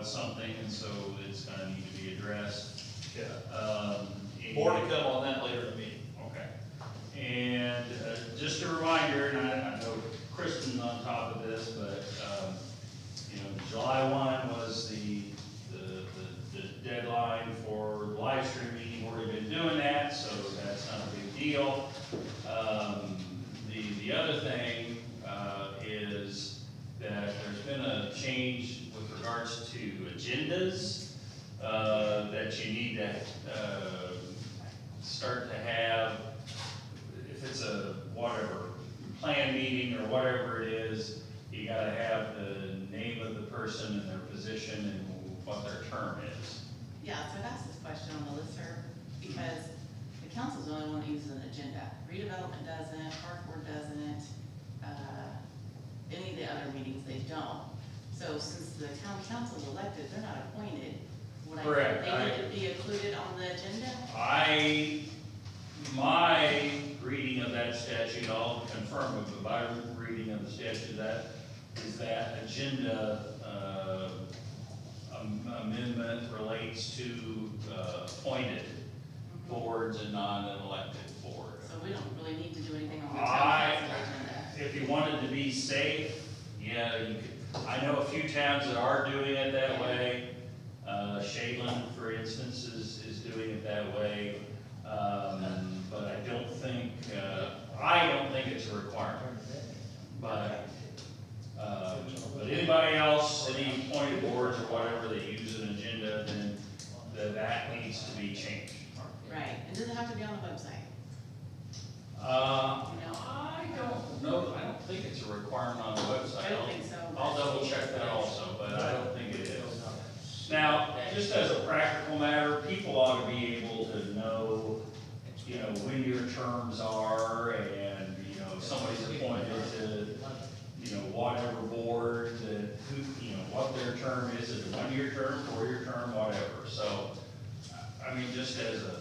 with something, and so it's gonna need to be addressed. Yeah. And- More to come on that later in the meeting. Okay. And just a reminder, and I know Kristen's on top of this, but, you know, July 1 was the deadline for live streaming. We've already been doing that, so that's not a big deal. The other thing is that there's been a change with regards to agendas, that you need to start to have, if it's a whatever, plan meeting or whatever it is, you gotta have the name of the person and their position and what their term is. Yeah, so I've asked this question on the listserv, because the council's the only one that uses an agenda. Redevelopment doesn't, park board doesn't, any of the other meetings, they don't. So since the town council's elected, they're not appointed, would Correct. they need to be included on the agenda? My reading of that statute, I'll confirm it, but my reading of the statute, that is that agenda amendment relates to appointed boards and non-elected boards. So we don't really need to do anything on the town council agenda. If you wanted to be safe, yeah, you could. I know a few towns that are doing it that way. Shadeland, for instance, is doing it that way. But I don't think it's a requirement. But anybody else, any appointed boards or whatever that use an agenda, then that needs to be changed. Right, and does it have to be on the website? I don't know, I don't think it's a requirement on the website. I don't think so. I'll double check that also, but I don't think it is. Now, just as a practical matter, people ought to be able to know, you know, when your terms are, and, you know, if somebody's appointed to, you know, whatever board, that, who, you know, what their term is it a 1-year term, 4-year term, whatever. So, I mean, just as a,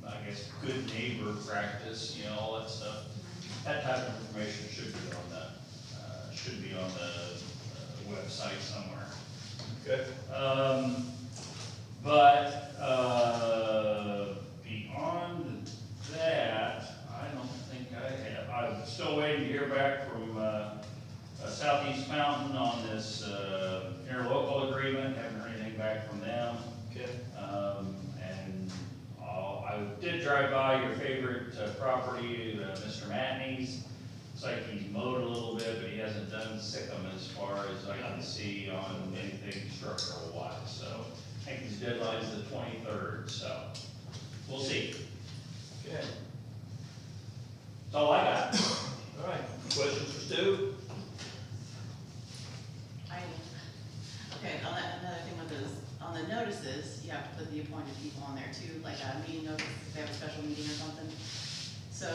I guess, good neighbor practice, you know, all that stuff. That type of information should be on the website somewhere. Okay. But beyond that, I don't think I have. I'm still waiting to hear back from Southeast Mountain on this interlocal agreement. Haven't heard anything back from them. Okay. And I did drive by your favorite property, Mr. Matney's. Looks like he's mowed a little bit, but he hasn't done sick'em as far as I can see on anything structural wise. So I think his deadline's the 23rd, so we'll see. Okay. That's all I got. All right. Questions for Stu? Okay, on that, another thing with those, on the notices, you have to put the appointed people on there too, like a meeting notice, if they have a special meeting or something. So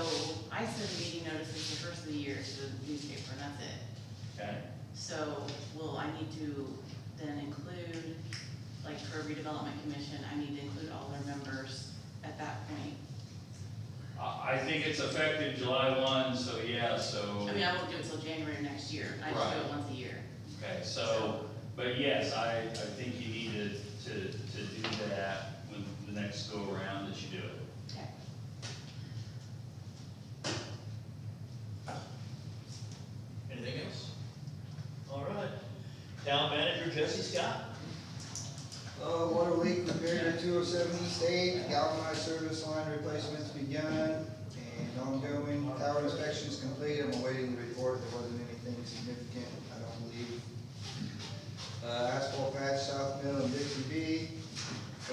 I send meeting notices the first of the year to the newspaper, and that's it. Okay. So will I need to then include, like for a redevelopment commission, I need to include all their members at that point? I think it's effective July 1, so yeah, so. I mean, I won't do it until January next year, I just do it once a year. Okay, so, but yes, I think you need to do that when the next go around that you do it. Okay. Anything else? All right. Town manager Jesse Scott. Water leak repaired at 207 East 8, galvanized service line replacements begun, and ongoing tower inspections complete. I'm awaiting the report. There wasn't anything significant, I don't believe. Asphalt patch South Mill and Dixie B.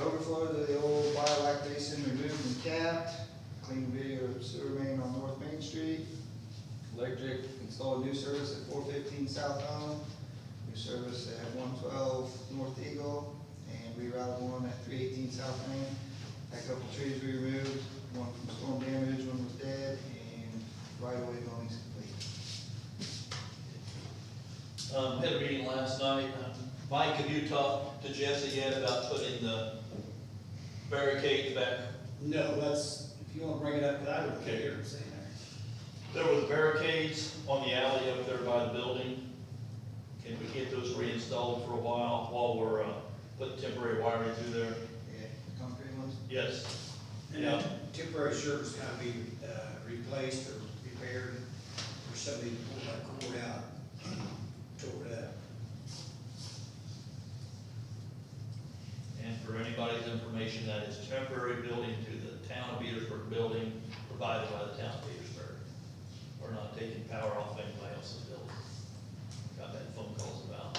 Overflow to the old Biolac basin removed and capped. Clean video of sewer main on North Main Street. Electric installed new service at 415 South Elm. New service at 112 North Eagle. And rerouted one at 318 South Main. Had a couple trees we removed, one from storm damage, one was dead, and right-of-way mowing's complete. Had a meeting last night. Mike, have you talked to Jesse yet about putting the barricades back? No, that's, if you want to bring it up, I don't care. There were the barricades on the alley up there by the building. Can we get those reinstalled? installed for a while we're, putting temporary wiring through there. Yeah, concrete ones? Yes. And Yeah. that temporary service gotta be, replaced or repaired, or somebody pull that cord out, tore it up. And for anybody's information, that is temporary building to the town of Veedersburg building provided by the town of Veedersburg. We're not taking power off anybody else's building. Got that phone calls about.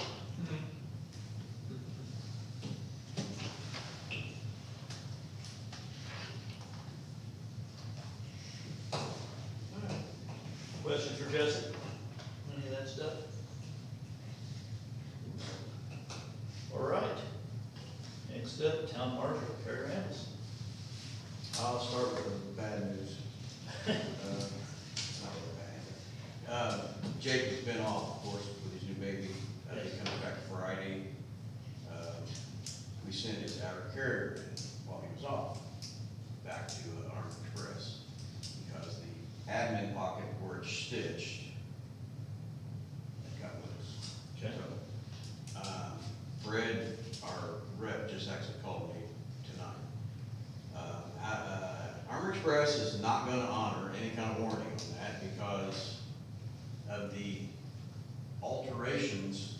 Questions for Jesse? Any of that stuff? All right. Next up, Town Marshal, Terry Ramos. I'll start with the bad news. It's not really bad. Jacob's been off, of course, with his new baby. He comes back Friday. We sent his outer carrier in while he was off, back to Arm Express, because the admin pocket where it's stitched, it got loose. Okay. So, Fred, our rep, just actually called me tonight. Armor Express is not gonna honor any kind of warranty on that because of the alterations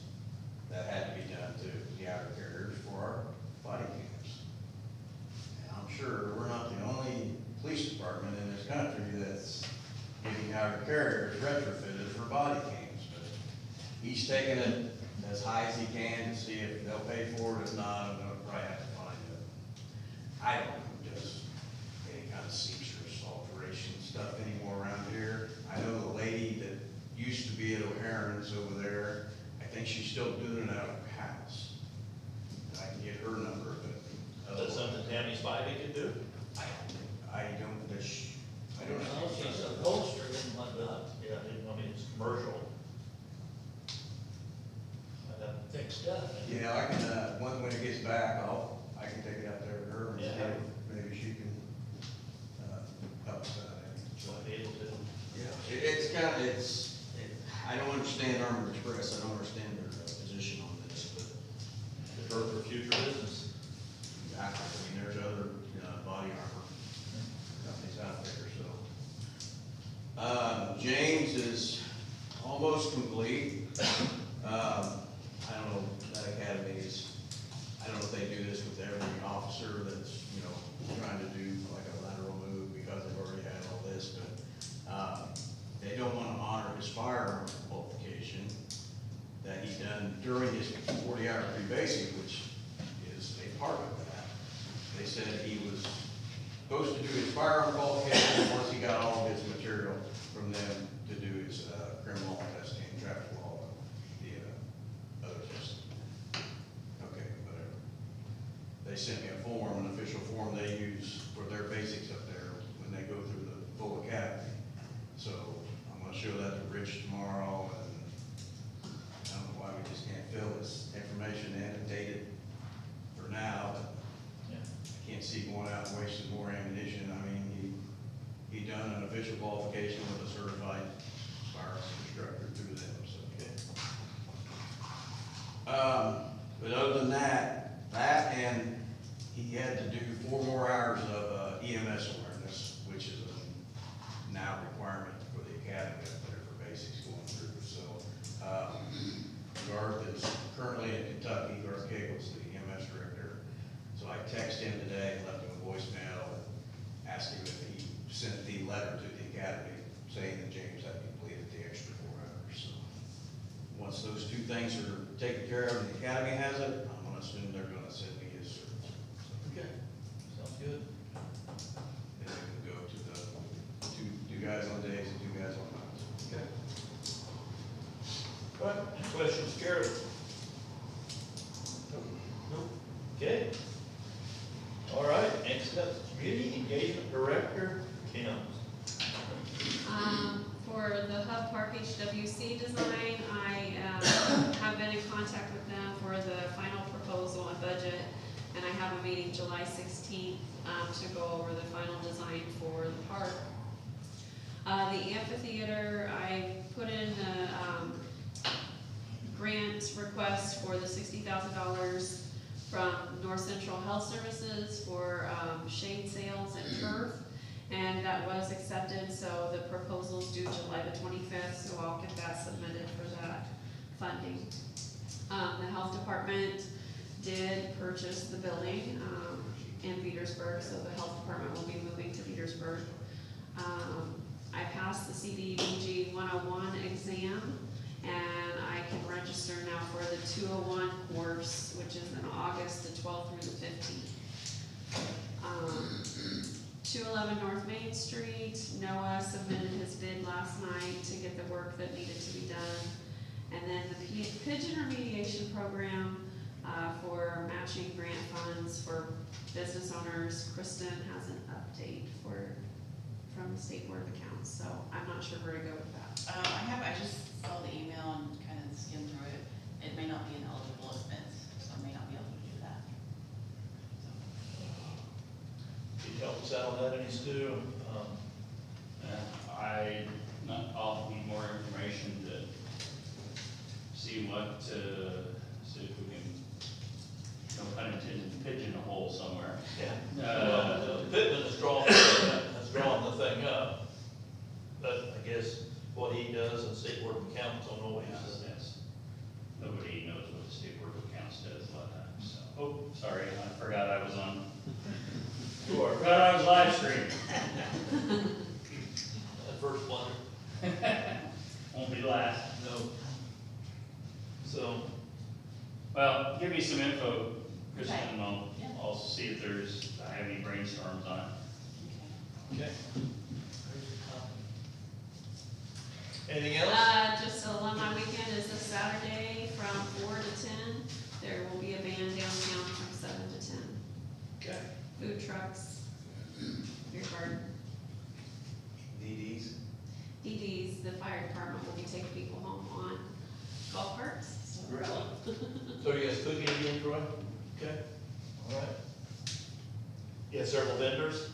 that had to be done to the outer carriers for our body cams. And I'm sure we're not the only police department in this country that's getting outer carriers retrofitted for body cams, but he's taking it as high as he can to see if they'll pay for it. If not, I'm gonna probably have to find it. I don't know who does any kind of seamstress alteration stuff anymore around here. I know the lady that used to be at O'Haron's over there, I think she's still doing it out of her house. And I can get her number, but. Is that something Tammy Spivey could do? I don't, I don't know. She's upholstery and whatnot. Yeah, I mean, it's commercial. I'd have thick stuff. Yeah, I can, when it gets back, I can take it out there to her and see Yeah. if maybe she can, help us out. Might be able to. Yeah, it's kind of, I don't understand Armor Express, I don't understand their position on this, but Defer for future business. I mean, there's other, body armor companies out there, so. James is almost complete. I don't know, that academy is, I don't know if they do this with every officer that's, trying to do like a lateral move because they've already had all this, but, they don't want to honor his firearm qualification that he done during his 40-hour pre-basic, which is a part of that. They said he was supposed to do his firearm qualification once he got all of his material from them to do his criminal testing, traffic law, the other testing. Okay, whatever. They sent me a form, an official form they use for their basics up there when they go through the full academy. So I'm gonna show that to Rich tomorrow, and I don't know why we just can't fill this information in and date it for now, but Yeah. I can't see going out and wasting more ammunition. I mean, he done an official qualification with a certified firearms instructor through them, so. But other than that, and he had to do 4 more hours of EMS awareness, which is a now requirement for the academy up there for basics going through, so. Garth is currently in Kentucky, Garth Cable's the EMS director. So I texted him today and left him a voicemail and asked him if he sent the letter to the academy saying that James had completed the extra 4 hours. So once those 2 things are taken care of and the academy has it, I'm gonna assume they're gonna send me his service. Okay. Sounds good. And then we'll go to the two guys on days and 2 guys on nights. Okay. All right, questions, Gary? Nope. Okay. All right, next up, Community Engagement Director, Kim. For the Hub Park HWC design, I have been in contact with them for the final proposal and budget, and I have a meeting July 16th to go over the final design for the park. The amphitheater, I put in the grant request for the $60,000 from North Central Health Services for shade sales and turf. And that was accepted, so the proposal's due July the 25th, so I'll get that submitted for that funding. The health department did purchase the building in Veedersburg, so the health department will be moving to Veedersburg. I passed the CDBG 101 exam, and I can register now for the 201 course, which is in August the 12th through the 15th. 211 North Main Street, Noah submitted his bid last night to get the work that needed to be done. And then the pigeon remediation program for matching grant funds for business owners, Kristen has an update from the State Board of Accounts, so I'm not sure where to go with that. I just saw the email and kind of skimmed through it. It may not be an eligible expense, so I may not be able to do that. Can you help us out on that, any Stu? I'll need more information to see if we can, no pun intended, pigeonhole somewhere. Yeah. Pittman is drawing the thing up, but I guess what he does in State Board of Accounts don't always. Yes. Nobody knows what the State Board of Accounts does a lot of times, so. Oh, sorry, I forgot I was on. I forgot I was live streaming. That first blunder. Won't be last. No. So, Well, give me some info, Kristen, Okay. and Yeah. I'll see if I have any brainstorms on it. Okay. okay. Anything else? Just Alumni Weekend is this Saturday from 4 to 10. There will be a band downtown from 7 to 10. Okay. Food trucks, beer garden. DDs? DD's, the fire department will be taking people home on golf carts. So- So you guys cooking again, Troy? Okay, all right. You have several vendors?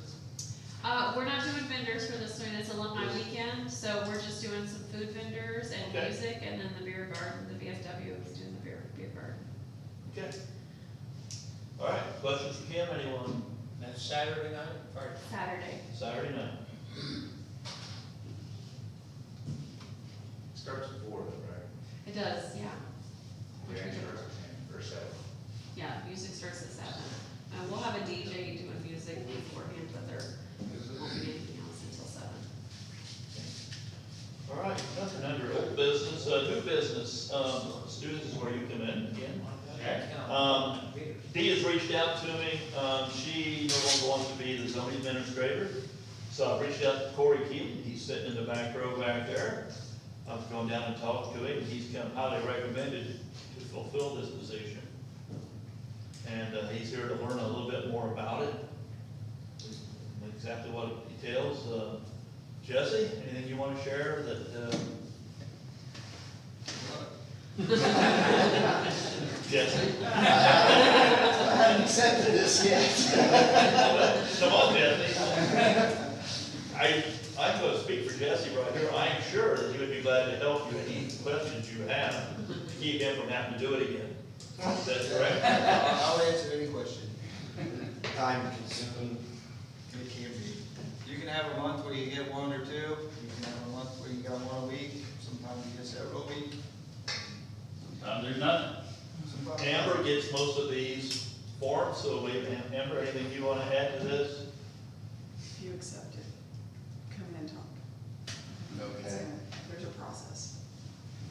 We're not doing vendors for this one, it's alumni weekend, so we're just doing some food vendors and Okay. music, and then the beer garden, the VFW is doing the beer garden. Okay. All right, questions for Kim, anyone? That's Saturday night, or Saturday. Saturday night. Starts at 4, right? It does, yeah. Or 7. Yeah, music starts at 7. We'll have a DJ doing music beforehand, but there won't be anything else until 7. All right, nothing under old business, new business, students is where you come in again. Okay. Dee has reached out to me, she no longer wants to be the zoning administrator, so I've reached out to Corey Keaton, he's sitting in the back row back there. I've gone down and talked to him, he's come highly recommended to fulfill this position. And he's here to learn a little bit more about it, exactly what it entails. Jesse, anything you want to share that? Jesse? I haven't accepted this yet. Come on, Jesse. I'm going to speak for Jesse right here. I am sure that he would be glad to help you with any questions you have to keep him from having to do it again. Is that correct? I'll answer any question. Time consuming, it can be. You can have a month where you get 1 or 2, you can have a month where you got 1 a week, sometimes you get several a week. There's nothing. Sometimes- Amber gets most of these forms, so Amber, anything you want to add to this? If you accept it, come in and talk. Okay. There's a process.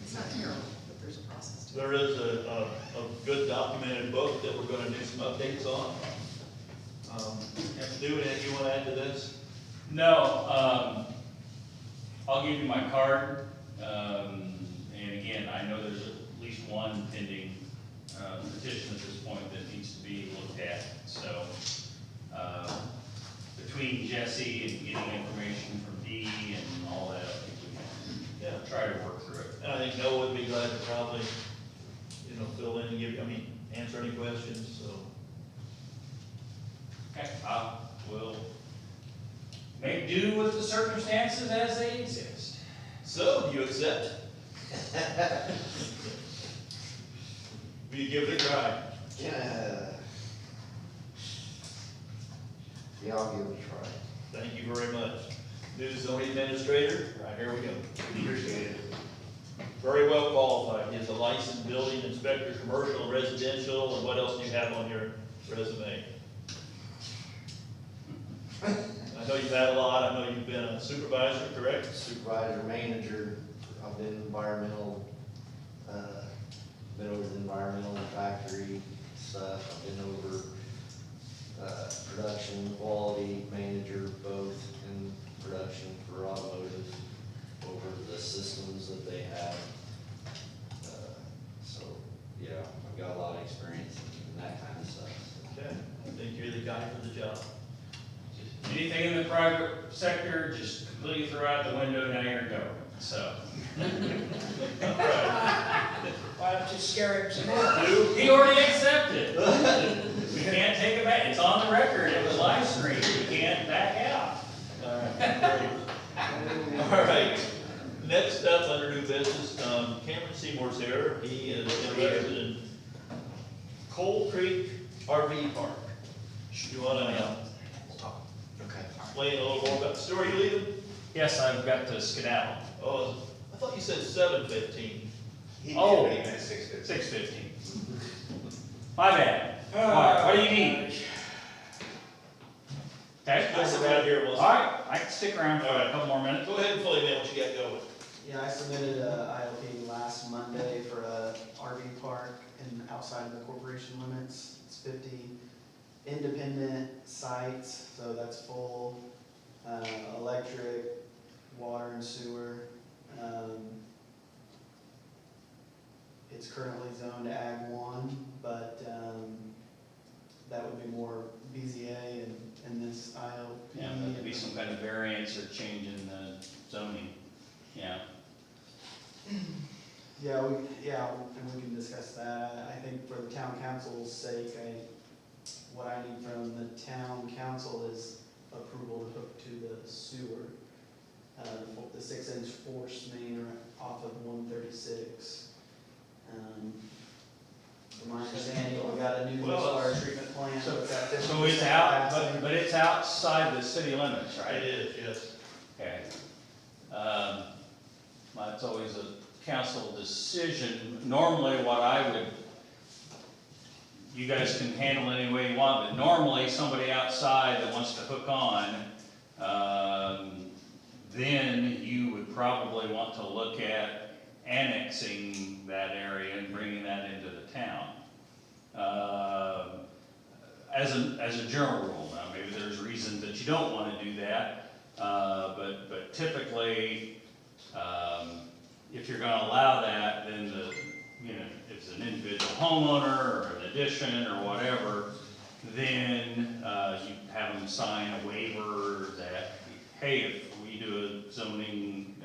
It's not terrible, but there's a process to it. There is a good documented book that we're going to do some updates on. Stu, anything you want to add to this? No, I'll give you my card, and again, I know there's at least one pending, petition at this point that needs to be looked at, so, between Jesse and getting information from Dee and all that, I think we Yeah. can try to work through it. And I think Noah would be glad to probably, fill in and answer any questions, so. Okay, we'll make do with the circumstances as they exist. So, do you accept? you give it a try? Yeah. Yeah, I'll give it a try. Thank you very much. New zoning administrator, right, here we go. Appreciate it. Very well qualified. He is a licensed building inspector, commercial and residential, and what else do you have on your resume? I know you've had a lot. I know you've been a supervisor, correct? Supervisor, manager, I've been environmental, been over the environmental factory stuff, I've been over, production, quality manager, both in production for automotive, over the systems that they have. So, yeah, I've got a lot of experience in that kind of stuff. Okay, I think you're the guy for the job. Anything in the private sector, just completely throw out the window, now you're in government, so. All right. Why don't you scare him some more? He already accepted. We can't take it back, it's on the record, it was live streamed, we can't back out. All right, great. All right, next up under new business, Cameron Seymour's here. He is interested in Coal Creek RV Park. You wanna Okay. explain a little more about the story you leaving? Yes, I've got to skedaddle. Oh, I thought you said 7:15. Oh, 6:15. My bad. All right, what do you need? Okay. Let's get out of here, All Melissa. right, I can stick around for a couple more minutes. Go ahead and fill him in what you got going. Yeah, I submitted a ILP last Monday for a RV park outside of the corporation limits. It's 50 independent sites, so that's full, electric, water and sewer. It's currently zoned Ag 1, but that would be more BZA in this ILP. Yeah, that could be some kind of variance or change in the zoning, yeah. Yeah, and we can discuss that. I think for the town council's sake, what I need from the town council is approval to hook to the sewer. The 6-inch force main off of 136. From my understanding, we got a new wastewater treatment plant. So it's at so it's 50% out, capacity. but it's outside the city limits, It right? is, yes. Okay. That's always a council decision. Normally what I would, you guys can handle it any way you want, but normally somebody outside that wants to hook on, then you would probably want to look at annexing that area and bringing that into the town. As a general rule, now maybe there's reasons that you don't want to do that, but typically, if you're going to allow that, then if it's an individual homeowner or an addition or whatever, then you have them sign a waiver that, hey, if we do a zoning,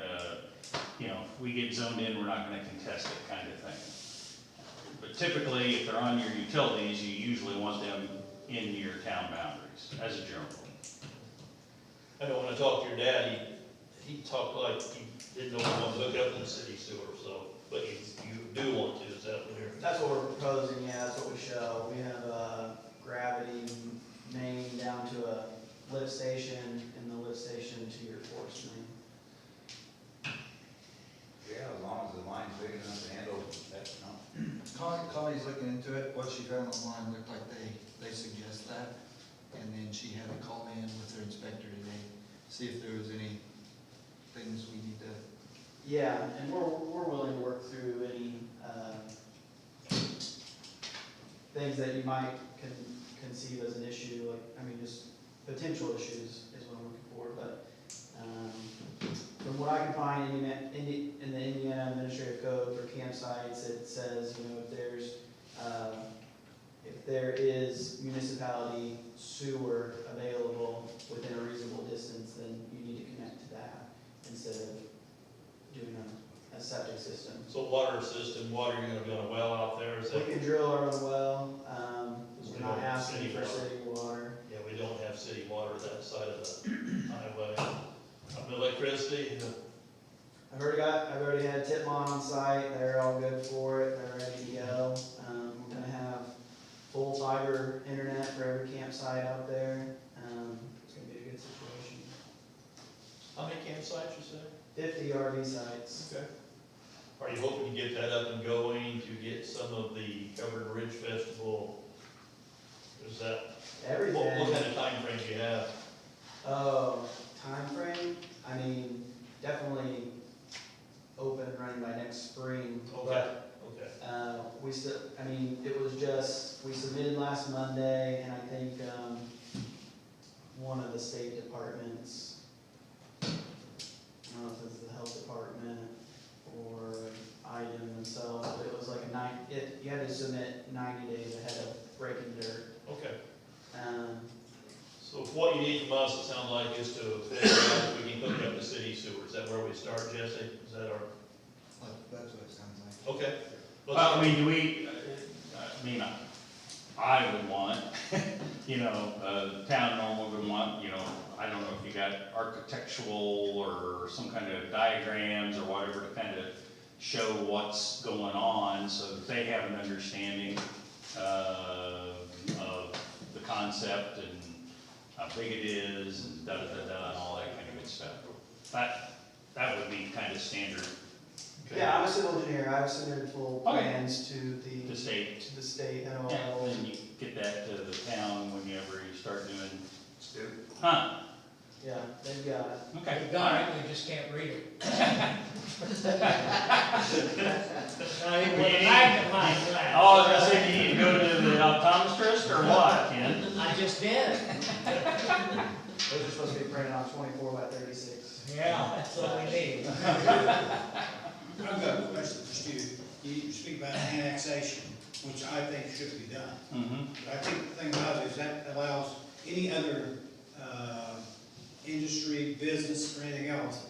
if we get zoned in, we're not going to contest it, kind of thing. But typically, if they're on your utilities, you usually want them in your town boundaries, as a general rule. I know when I talked to your dad, he talked like he didn't know he wanted to hook up to the city sewer, so, but you do want to, is that what you're? That's what we're proposing, yeah, that's what we show. We have a gravity main down to a lift station, and the lift station to your force main. Yeah, as long as the line's big enough to handle that, Connie's looking into it, what she found online looked like they suggest that. And then she had to call in with her inspector today, see if there was any things we need to. Yeah, and we're willing to work through any things that you might conceive as an issue, just potential issues is what I'm looking for, but from what I can find in the Indiana Administrative Code for campsites, it says, if there is municipality sewer available within a reasonable distance, then you need to connect to that instead of doing a septic system. So water system, you're gonna be on a well out there, is We that? can drill our own well, we're not Yeah, asking city for water. city water. Yeah, we don't have city water that side of the highway. Electricity, I've already had Titmon on site, they're all good for it, they're ready to go. We're fiber internet for every campsite out there. It's gonna be a good situation. How many campsites you said? 50 RV sites. Okay. Are you hoping to get that up and going, to get some of the Covered Ridge Festival? Is that, Everything. what kind of timeframe do you have? Oh, timeframe? I mean, definitely open and running by next spring. Okay, okay. But, we still, I mean, it was just, we submitted last Monday, and I think, one of the state departments, I don't know if it's the health department or IDEM themselves, but it was like you had to submit 90 days ahead of breaking dirt. Okay. So So what you need from us, it sounds like, is to figure out if we can hook up the city sewer. Is that where we start, Jesse? Is that our? That's what it sounds like. Okay. Well, I mean, do we, I mean, I would want, you know, the town normally would want, you know, I don't know if you got architectural or some kind of diagrams or whatever to kind of show what's going on so that they have an understanding of the concept and how big it is and da-da-da-da and all that kind of good stuff. That would be kind of standard. yeah, I'm a civil engineer. I've submitted full Okay. plans to The the state, NOL. yeah, then you get that to the town whenever you start doing, Let's do it. huh, Yeah, they've got it. okay. We got it, we just can't read it. Magnifying glass. Oh, I was gonna say, do you need to go to the optometrist or what, Ken? I just did. Those are supposed to be printed on 24 by 36. Yeah, that's what we need. I've got a question for Stu. You speak about annexation, which I think should be done. Mm-hmm. But I think the thing about it is that allows any other, industry, business, or anything else,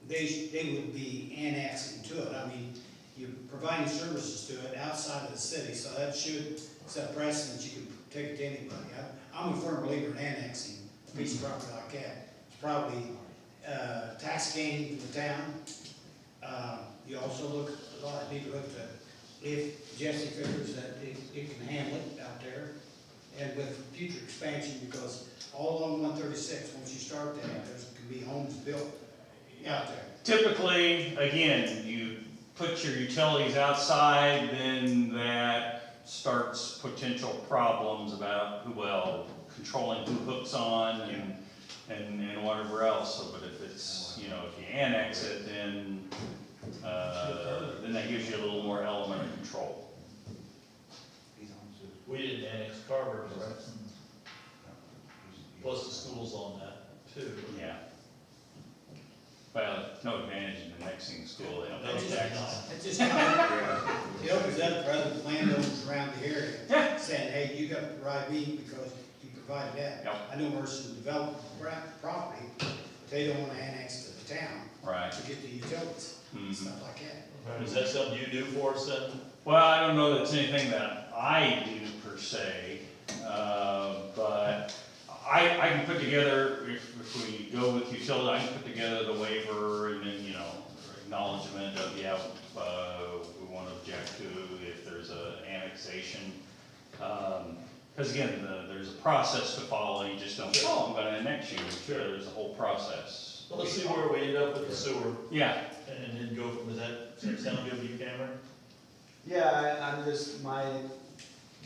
they would be annexing to it. I mean, you're providing services to it outside of the city, so that should set a precedent. You can take it to anybody. I'm a firm believer in annexing a piece of property like that. It's probably, tax gain to the town. You also need to look at if Jesse figures that it can handle it out there, and with future expansion, because all along 136, once you start that, there's can be homes built out there. Typically, again, you put your utilities outside, then that starts potential problems about controlling who hooks on and whatever else. So, but if it's, you know, if you annex it, then that gives you a little more element of control. We didn't annex Carver's, right? Plus the schools on that too. Yeah. Well, no advantage in annexing the school, they don't No, pay it's taxes. not. It just it opens up for other landowners around the area, saying, hey, you got the right meat because you provided that. Yep. I know there's some developed property, but they don't want to annex to the town Right. to get the utilities, Mhm. stuff like that. Is that something you do for us then? Well, I don't know that it's anything that I do per se, but I can put together, if we go with utility, I can put together the waiver and then, you know, acknowledgement of, yeah, we want to object to if there's a annexation. Because again, there's a process to follow, you just don't, I'm gonna annex you, there's a whole process. Well, let's see where we end up with the sewer Yeah, and then go from, does that sound good to you, Cameron? Yeah, I'm just, my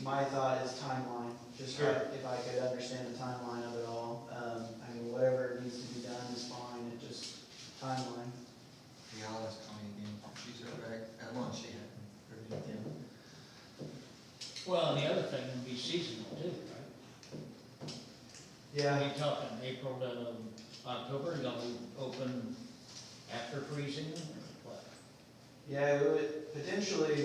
thought is timeline, just Sure. if I could understand the timeline of it all. I mean, whatever needs to be done is fine, it just, timeline. Yeah, I'll ask Connie again. She's right. She had. Well, and the other thing would be seasonal too, right? Yeah, Are you talking April to October, you'll be open after freezing or what? yeah, it would, potentially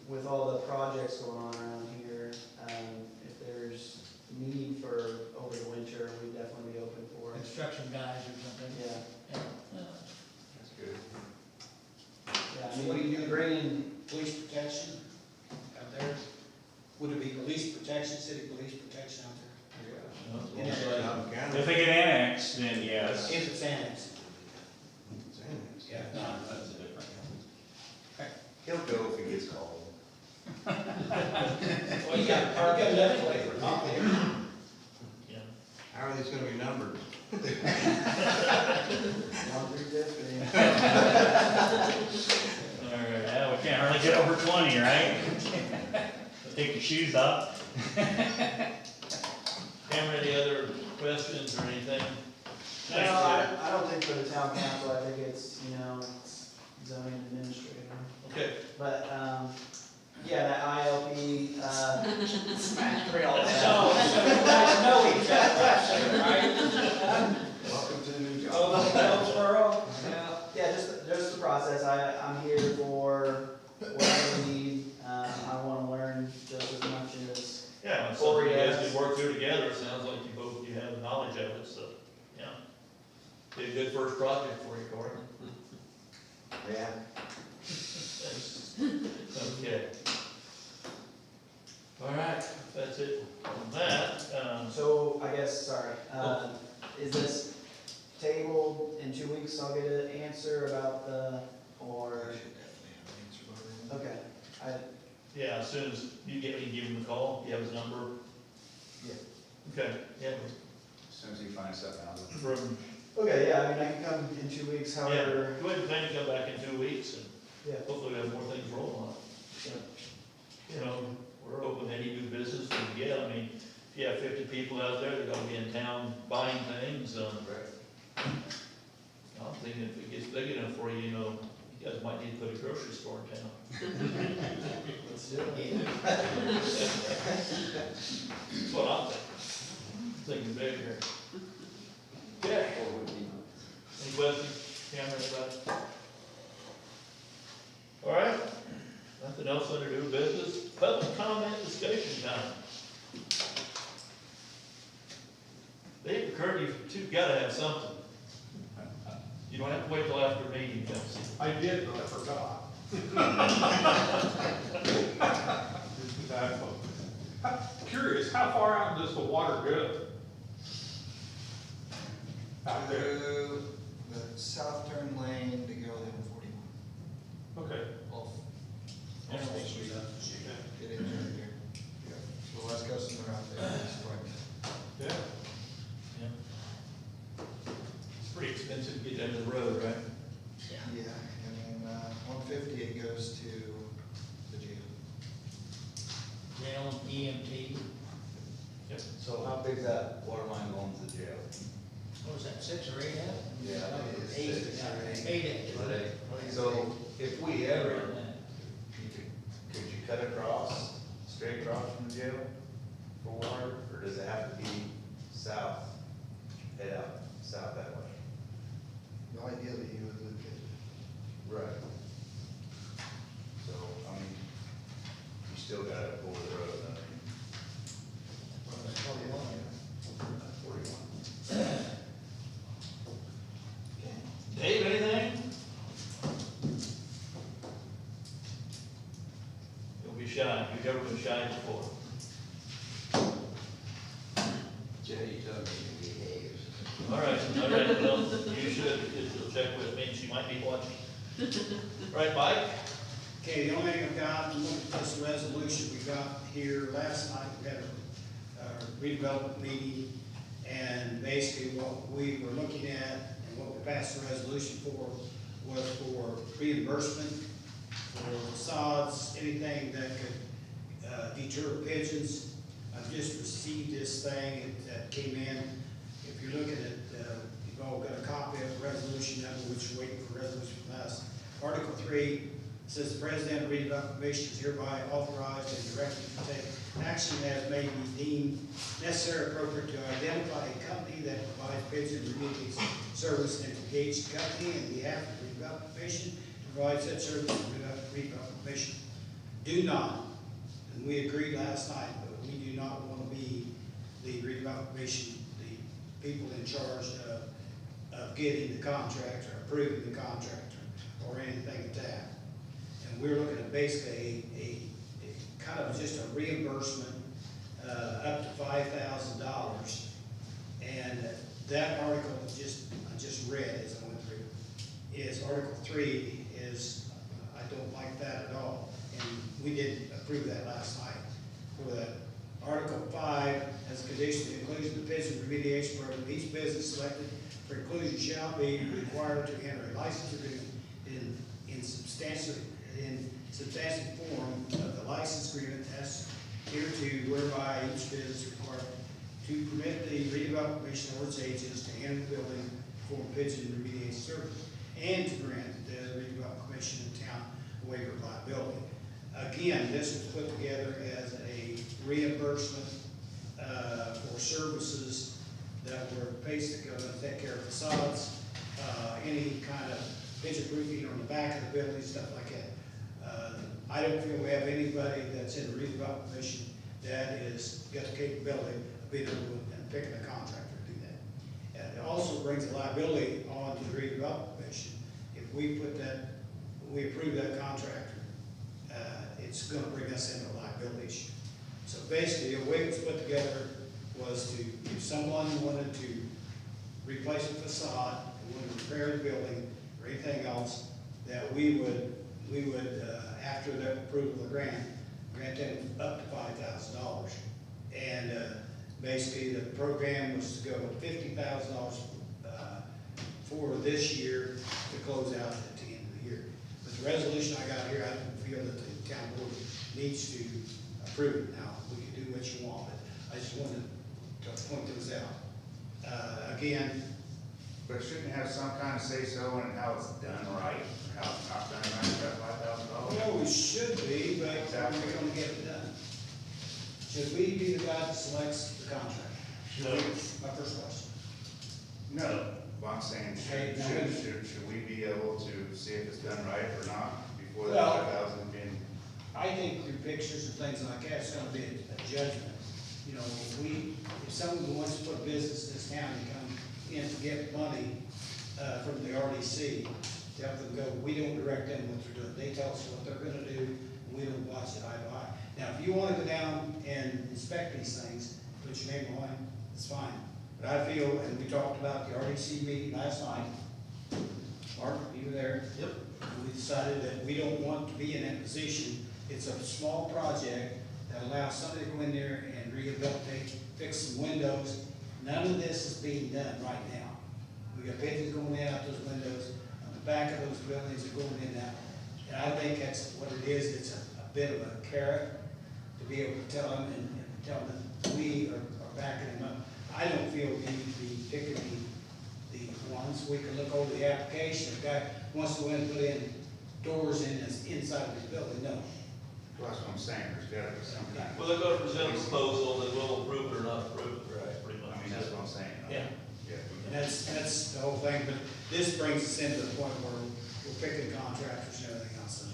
with all the projects going on around here, if there's need for over the winter, we'd definitely be open for it. Construction guys or something? Yeah, Yeah. That's good. yeah, I So what do mean, you do? bringing, Police protection out there? Would it be police protection, city police protection out there? if they get annexed, then yes. If it's annexed. Yeah. That's a different. He'll go if he gets called. One through 15. All right, yeah, we can't hardly get over 20, right? Take your shoes off. Cameron, any other questions or anything? No, I don't think for the town council, I think it's, it's zoning administrator. Okay, But, yeah, that ILP, smash trail. Welcome to the new job. Yeah, just the process. I'm here for whatever you need. I wanna learn just as much as, yeah, it's something you guys can work through together, it sounds like you have knowledge of it, so, yeah. Be a good first project for you, Corey. Yeah. Okay. All right, that's it on that. so I guess, sorry, is this tabled in 2 weeks? I'll get an answer about or, okay. Yeah, as soon as you give him a call, you have his number? Yeah. Okay, yeah, As soon as he finds something out. from, Okay, yeah, I mean, I can come in 2 weeks, yeah, however. go ahead and plan to come back in 2 weeks, and Yeah. hopefully we have more things rolling on it. You know, we're open to any new business we can get, I mean, if you have 50 people out there that are gonna be in town buying things, I'm thinking if it gets big enough for you, you guys might need to put a grocery store in town. Let's do it. That's what I'm thinking big here. Okay. Any questions, Cameron, about it? All right, nothing else under new business, public comment discussion time. Dave, Kurt, you two gotta have something. You don't have to wait till after the meeting comes. I did, but I forgot. Curious, how far out does the water go? Out there, The south turn lane to go down 41. okay. Get in there here. The West Coast and around there, it's right. Yeah. It's pretty expensive to get down to the road, right? Yeah, and then, 150, it goes to the jail. Jail, EMT, Yep. So how big's that water line going to the jail? what was that, 6 or 8 out? Yeah, it is 8, 6. yeah, 8 inch. So if we ever, could you cut across, straight across from the jail for water? Or does it have to be south, head out, south that way? Well, ideally, you would look at, Right. So, I mean, you still got it over the road, I mean. 41. Dave, anything? Don't be shy, you've never been shy before. Jay, you told me to behave. All right, well, you should, you'll check with me, she might be watching. All right, Mike? Okay, the only thing I've got, look at this resolution we got here last night, we had a redevelopment meeting, and basically what we were looking at, and what we passed the resolution for, was for reimbursement for facades, anything that could deter pigeons. I've just received this thing that came in. If you're looking at, you've all got a copy of the resolution number, which you're waiting for resolution from us. Article 3 says the president of redevelopment commission is hereby authorized and directed to take action as may be deemed necessary or appropriate to identify a company that provides pigeon remediation service and engage the company on behalf of the redevelopment commission to provide such service to the redevelopment commission. Do not, and we agreed last night, but we do not want to be the redevelopment commission, the people in charge of getting the contract or approving the contract or anything like that. And we're looking at basically a kind of just a reimbursement, up to $5,000. And that article I just read as I went through, is Article 3 is, I don't like that at all. And we did approve that last night for that. Article 5 has a condition that includes the pigeon remediation program. Each business selected for inclusion shall be required to enter a license agreement in substantial form of the license agreement as hereto, whereby each business required to permit the redevelopment or its agents to enter the building for pigeon remediation service, and to grant the redevelopment commission in town a waiver of liability. Again, this was put together as a reimbursement for services that were basically going to take care of facades, any kind of pigeon proofing on the back of the building, stuff like that. I don't feel we have anybody that's in the redevelopment commission that is got the capability of being able to and picking a contractor to do that. And it also brings a liability on to the redevelopment commission. If we put that, we approve that contractor, it's gonna bring us into a liability issue. So basically, the way it was put together was to, if someone wanted to replace a facade, wanted to repair the building or anything else, that we would, after the approval of the grant them up to $5,000. And basically, the program was to go $50,000 for this year to close out at the end of the year. But the resolution I got here, I don't feel that the town board needs to approve it now. We can do what you want, but I just wanted to point those out. Again, But shouldn't it have some kind of say-so in how it's done right, or how it's not done right, about $5,000? well, we should be, but how are we gonna get it done? Should we be the guy that selects the contract? No. My first question. No, well, I'm saying, should we be able to see if it's done right or not before the Well, 5,000 being? I think through pictures and things like that, it's gonna be a judgment. You know, if someone wants to put business in this town and come in to get money, from the RDC, to help them go, we don't direct them what they're doing. They tell us what they're gonna do, and we don't watch it eye to eye. Now, if you wanna go down and inspect these things, put your name on it, it's fine. But I feel, and we talked about the RDC meeting last night, Mark, you were there. Yep. We decided that we don't want to be in that position. It's a small project that allows somebody to go in there and rehabilitate, fix some windows. None of this is being done right now. We got pigeons going in out those windows, on the back of those buildings are going in and out. And I think that's what it is, it's a bit of a carrot to be able to tell them and tell them that we are backing them up. I don't feel we need to be picking the ones. We can look over the application, if a guy wants to go in and put in doors in this inside of his building, no. Well, that's what I'm saying, there's gotta be some kind of. Well, they're gonna present a proposal that will approve it or not approve it, right, pretty much. I mean, that's what I'm saying. Yeah. Yeah. And that's the whole thing, but this brings us into the point where we're picking contractors and everything else, and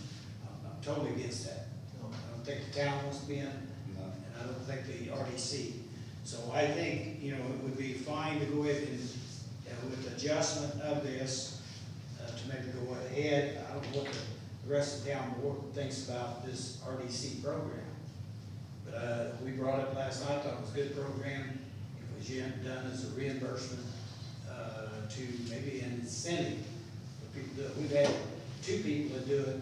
I'm totally against that. I don't think the town wants to be in, No. and I don't think the RDC. So I think, you know, it would be fine to go ahead and, with adjustment of this, to maybe go ahead. I don't know what the rest of the town board thinks about this RDC program. But, we brought it last night, thought it was a good program. It was done as a reimbursement, to maybe an incentive for people to do it. We've had 2 people that do it,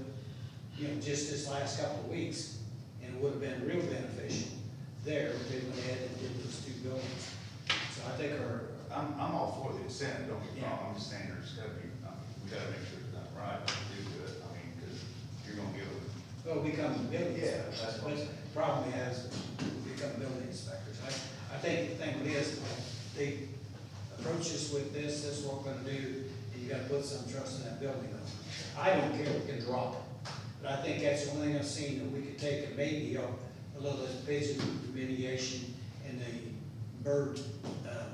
you know, just this last couple of weeks, and it would have been real beneficial there if they went ahead and did those 2 buildings. So I think I'm all for the incentive, don't get me wrong, I'm just saying there's gotta be, we gotta make sure it's done right, when we do it, I mean, cause you're gonna give it. well, become building Yeah, inspectors. that's what I'm But saying. the problem is, we become building inspectors. I think the thing is, they approach us with this is what we're gonna do, and you gotta put some trust in that building. I don't care, we can drop it, but I think that's the only thing I've seen that we could take and maybe help a little of the pigeon remediation and the bird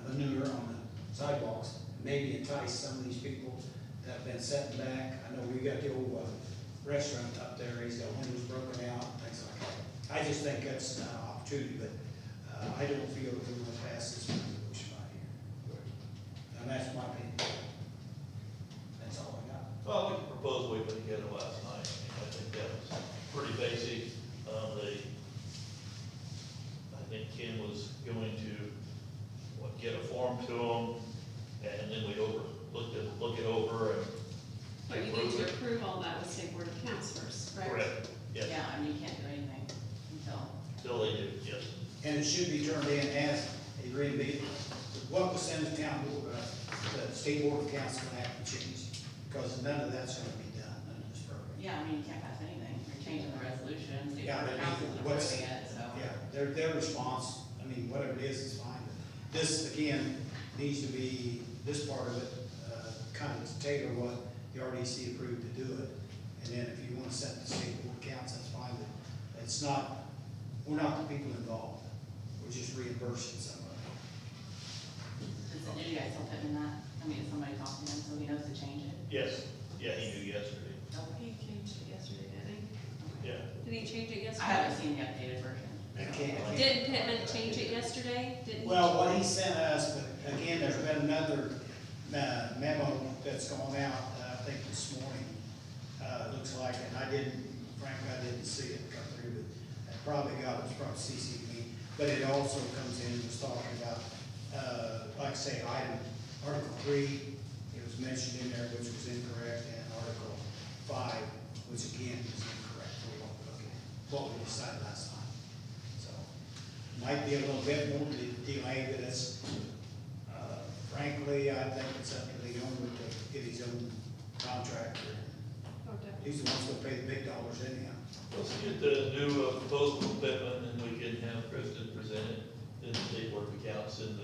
manure on the sidewalks, maybe entice some of these people that have been setting back. I know we got the old restaurant up there, he's got windows broken out, things like that. I just think that's an opportunity, but I don't feel that we're gonna pass this resolution right here. And that's my opinion. That's all I got. Well, I think the proposal we put together last night, I think that was pretty basic. I think Ken was going to, get a form to them, and then we'd look it over and. But you need to approve all that with state board of accounts first, right? Correct, yes, Yeah, I mean, you can't do anything until. till they do, yes. And it should be turned in as a green bean. What percentage town board, the state board of accounts gonna have to change, because none of that's gonna be done under this program. Yeah, I mean, you can't pass anything, you're changing the resolution, state Yeah, board of but council is what's- approving it, so. Yeah, their response, I mean, whatever it is fine, but this, again, needs to be, this part of it, kind of tailor what the RDC approved to do it. And then if you wanna set the state board accounts, that's fine, but it's not, we're not the people involved, we're just reimbursing somebody. Did you guys tell Pittman that? I mean, did somebody talk to him so he knows to change it? Yes, yeah, he knew yesterday, He changed it yesterday, didn't yeah. he? Did he change it I yesterday? haven't seen the updated version. I can't. Didn't Pittman change it yesterday? Didn't he? Well, what he sent us, but again, there's been another memo that's gone out, I think this morning, looks like, and frankly, I didn't see it come through, but I probably got it from CCP, but it also comes in, was talking about, like I say, Article 3, it was mentioned in there, which was incorrect, and Article 5, which again is incorrect for what we decided last time. So, might be a little bit more delay, but it's, frankly, I think it's up to the owner to get his own contractor. Oh, definitely. He's the one who's gonna pay the big dollars anyhow. Let's get the new proposal from Pittman, and we can have Kristen present it in the state board of accounts, and,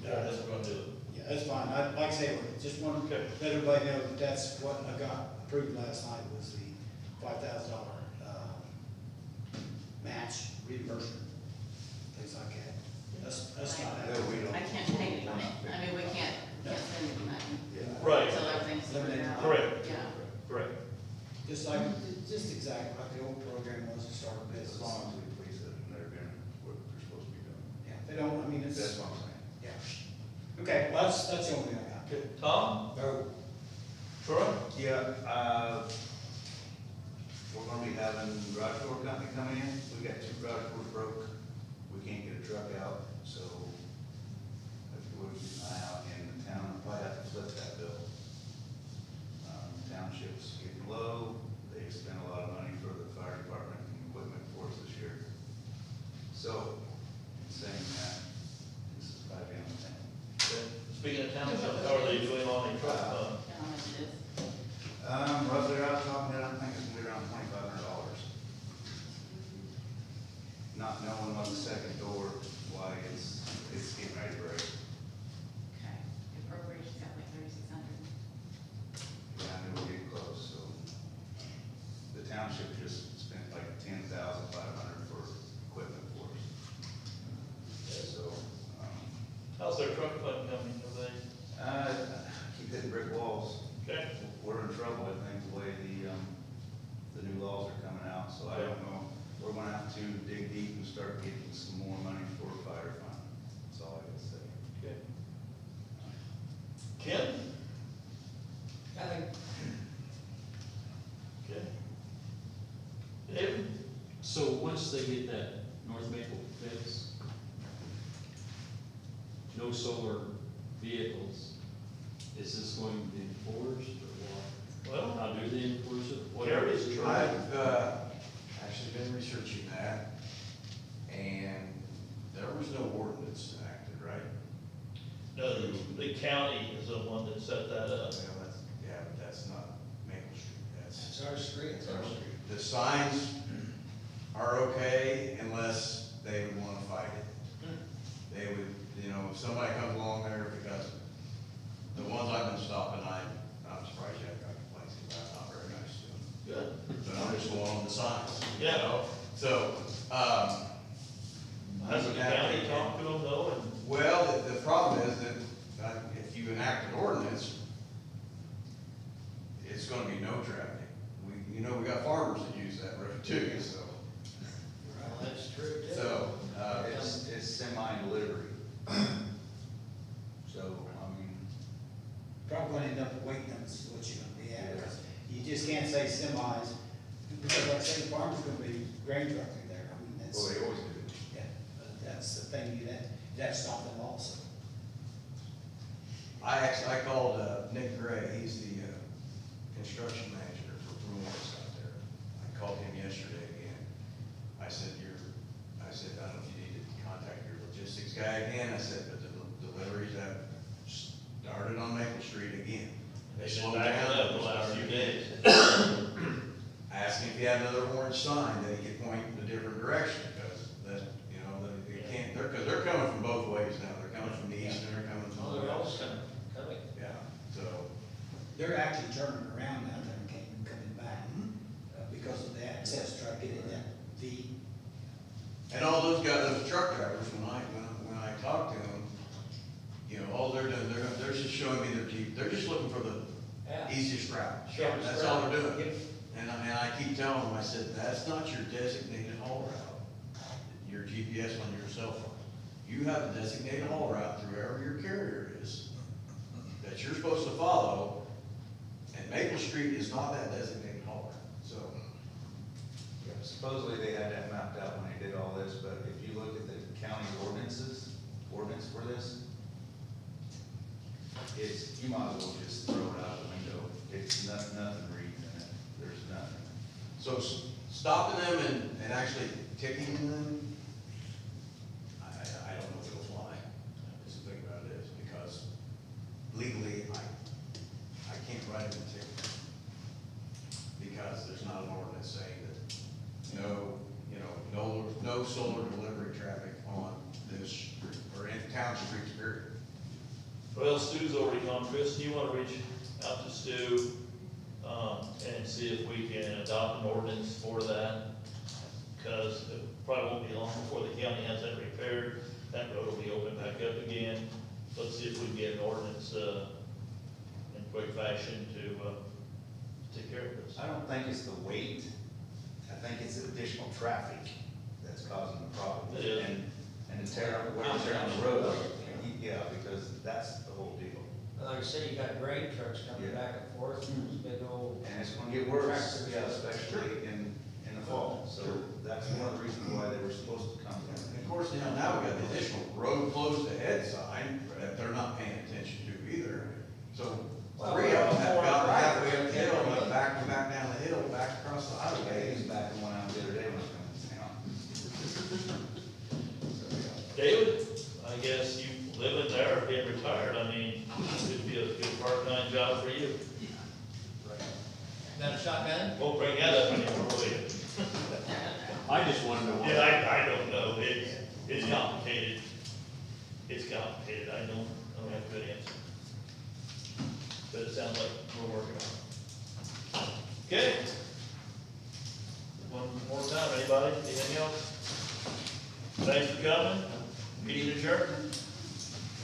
that's what I'm doing. Yeah, that's fine. Like I say, just want to Okay. let everybody know that that's what I got approved last night was the $5,000, match reimbursement, things like that. That's not No, we don't. I can't pay any money, I mean, we can't send any money Right, until everything's sorted out. correct, Yeah. correct. just exactly like the old program was to start a As business. long as we please it, and they're doing what they're supposed to be doing. Yeah, they don't, I mean, That's it's, what I'm saying. yeah. Okay, well, that's the only thing I got. Okay, Tom? Oh, Troy? yeah, we're gonna be having garage door company come in. We got 2 garage doors broke. We can't get a truck out, so if we're keeping an eye out in the town, we'll probably have to flip that bill. Township's getting low. They've spent a lot of money for the fire department and equipment for us this year. So, in saying that, this is probably on the town. Okay. Speaking of township, how are they doing on the truck fund? Yeah, how much it is. Roughly around top of that, I think it's gonna be around $2,500. Not knowing on the second door why it's getting ready to break. Okay, the appropriation's got like 3,600. Yeah, I knew we're getting close, so. The township just spent like $10,500 for equipment for us. So, How's their truck fund coming, are they? keep hitting brick walls. Okay. We're in trouble, I think, the way the new laws are coming out, so I don't know. We're gonna have to dig deep and start getting some more money for a fire fund. That's all I can say. Okay. Ken? Okay. David? So once they get that North Maple fixed, no solar vehicles, is this going to be enforced or what? Well, How do they enforce it? What Gary's is it? trying. I've actually been researching that, and there was no ordinance enacted, right? No, the county is the one that set that up. Yeah, but that's not Maple Street, that's our street. that's our street. The signs are okay unless they would wanna fight it. They would, if somebody comes along there, because the ones I've been stopping, I'm surprised you haven't got complaints about, not very nice to them. Good. But I'm just going on the signs. Yeah. So, Has the county talked to them though, and? well, the problem is that if you enact an ordinance, it's gonna be no traffic. We got farmers that use that road too, so. Well, that's true, too. So, It's semi-delivery. So, I mean, Probably gonna end up weight limits is what you're gonna be at. You just can't say semis, because like I say, the farmer's gonna be grain trucking there, I mean, well, that's, they always do. yeah, but that's the thing, you'd have to stop them also. I called Nick Gray, he's the construction manager for Brewers out there. I called him yesterday again. I said, I don't know if you need to contact your logistics guy again. I said, but the deliveries that started on Maple Street if he had another orange sign, then he could point in a different direction, because that, you know, they can't, because they're coming from both ways now. They're coming from the east and they're coming from Oh, the they're always west. coming. Yeah, so, They're actually turning around now, they're coming back, because of the access truck getting that V. and all those guys, those truck drivers, when I talk to them, you know, all they're doing, they're just showing me their Jeep. They're just looking for the Yeah. easiest route. Shortest That's all route. they're doing. Yep. And I keep telling them, I said, that's not your designated haul route, your GPS on your cell phone. You have a designated haul route through wherever your carrier is that you're supposed to follow, and Maple Street is not that designated haul route, so. Yeah, supposedly they had that mapped out when they did all this, but if you look at the county ordinance for this, you might as well just throw it out the window. It's nothing reading in it, there's nothing. So stopping them and actually ticketing them, I don't know if it'll fly. That's the thing about it is, because legally, I can't write them a ticket. Because there's not an ordinance saying that no solar delivery traffic on this street, or in town streets, period. Well, Stu's already gone. Chris, you wanna reach out to Stu, and see if we can adopt an ordinance for that? Cause it probably won't be long before the county has that repaired, that road will be opened back up again. Let's see if we can get an ordinance, in quick fashion to take care of this. I don't think it's the weight, I think it's the additional traffic that's causing the problem. It is. And the tear up, wear and tear on the road, yeah, because that's the whole deal. Like I said, you got grain trucks coming Yeah. back and forth, and these big old. And it's gonna get worse, yeah, especially in the fall, so that's one of the reasons why they were supposed to come And down. of course, now we got the additional road closed ahead sign that they're not paying attention to either. So Well, three of them have we're all got halfway for it. up the hill, and back down the hill, back across the highway. He's back in one out the other day when I was coming to town. David, I guess you living there, being retired, I mean, it'd be a good part-time job for you. Got a shotgun? Won't bring that up anymore, will you? I just wanted to know. Yeah, I don't know, it's complicated. It's complicated, I don't have a good answer. But it sounds like we're working on it. Okay. One more time, anybody, anything else? Thanks for coming, meeting adjourned.